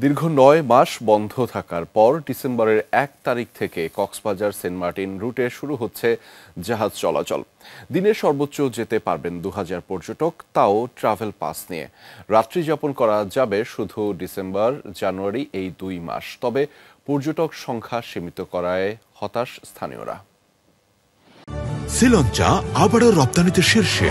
দীর্ঘ ৯ মাস বন্ধ থাকার পর ডিসেম্বরের ১ তারিখ থেকে কক্সবাজার সেন্ট মার্টিন রুটে শুরু হচ্ছে জাহাজ চলাচল। দিনে সর্বোচ্চ যেতে পারবেন ২,০০০ পর্যটক, তাও ট্রাভেল পাস নিয়ে। রাত্রি যাপন করা যাবে শুধু ডিসেম্বর জানুয়ারি এই ২ মাস। তবে পর্যটক সংখ্যা সীমিত করায় হতাশ স্থানীয়রা। শ্রীলঙ্কা আবারও রপ্তানিতে শীর্ষে।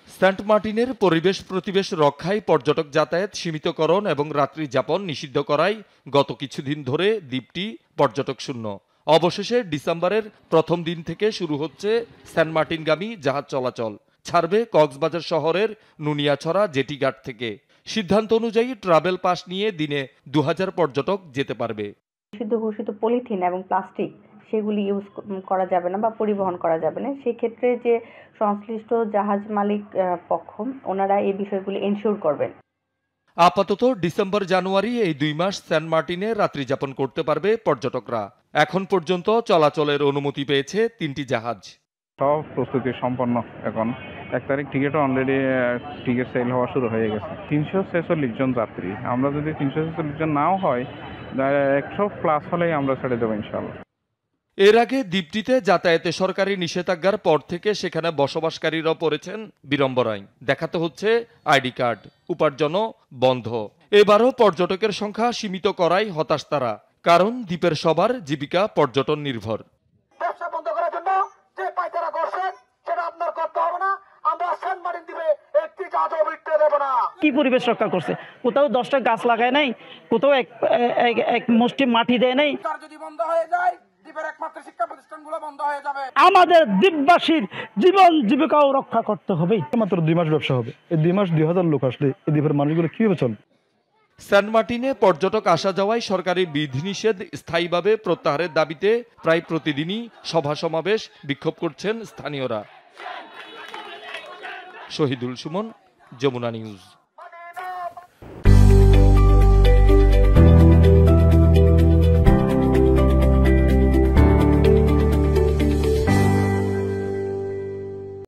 সেন্ট মার্টিনের পরিবেশ প্রতিবেশ রক্ষায় পর্যটক যাতায়াত সীমিতকরণ এবং রাত্রি যাপন নিষিদ্ধ করায় গত কিছুদিন ধরে দ্বীপটি পর্যটক শূন্য। অবশেষে ডিসেম্বরের প্রথম দিন থেকে শুরু হচ্ছে সেন্ট মার্টিনগামী জাহাজ চলাচল। ছাড়বে কক্সবাজার শহরের নুনিয়াছড়া জেটিঘাট থেকে। সিদ্ধান্ত অনুযায়ী ট্রাভেল পাস নিয়ে দিনে ২,০০০ পর্যটক যেতে পারবে। নিষিদ্ধ ঘোষিত পলিথিন এবং প্লাস্টিক সেগুলি ইউজ করা যাবে না বা পরিবহন করা যাবে না। সেক্ষেত্রে যে সংশ্লিষ্ট জাহাজ মালিক পক্ষ ওনারা এই বিষয়গুলি এনশিওর করবেন। আপাতত ডিসেম্বর জানুয়ারি এই ২ মাস সেন্ট মার্টিনে রাত্রি যাপন করতে পারবে পর্যটকরা। এখন পর্যন্ত চলাচলের অনুমতি পেয়েছে ৩টি জাহাজ। সব প্রস্তুতি সম্পন্ন। এখন ১ তারিখ টিকিটও অলরেডি টিকিট সেল হওয়া শুরু হয়ে গেছে। ৩৪৬ জন যাত্রী। আমরা যদি ৩৪৬ জন নাও হয় ১০০+ হলেই আমরা ছেড়ে দেবো ইনশাআল্লাহ। এর আগে দ্বীপটিতে যাতায়াতে সরকারি নিষেধাজ্ঞার পর থেকে সেখানে বসবাসকারীরা পড়েছেন বিড়ম্বনায়। দেখাতে হচ্ছে আইডি কার্ড, উপার্জনও বন্ধ। এবারও পর্যটকের সংখ্যা সীমিত করাই হতাশ তারা, কারণ দ্বীপের সবার জীবিকা পর্যটন নির্ভর। ব্যবসা বন্ধ করার জন্য যে পায়তারা করছেন সেটা আপনার করতে হবে না। আমরা সেন্ট মার্টিন দ্বীপে একটি জাহাজও উঠতে দেব না। কি পরিবেশ রক্ষা করছে? কোথাও 10টা গাছ লাগায় নাই, কোথাও এক মুষ্টি মাটি দেয় নাই। যদি বন্ধ হয়ে যায় দ্বীপের একমাত্র শিক্ষা প্রতিষ্ঠানগুলো বন্ধ হয়ে যাবে। আমাদের দ্বীপবাসীর জীবন জীবিকাও রক্ষা করতে হবে। মাত্র 2 মাস ব্যবসা হবে। এই 2 মাস ২,০০০ লোক আসলে এই দ্বীপের মানুষগুলো কিভাবে চলবে? সেন্ট মার্টিনে পর্যটক আসা যাওয়ায় সরকারি বিধিনিষেধ স্থায়ীভাবে প্রত্যাহারের দাবিতে প্রায় প্রতিদিনই সভা সমাবেশ, বিক্ষোভ করছেন স্থানীয়রা। শহীদুল সুমন, যমুনা নিউজ।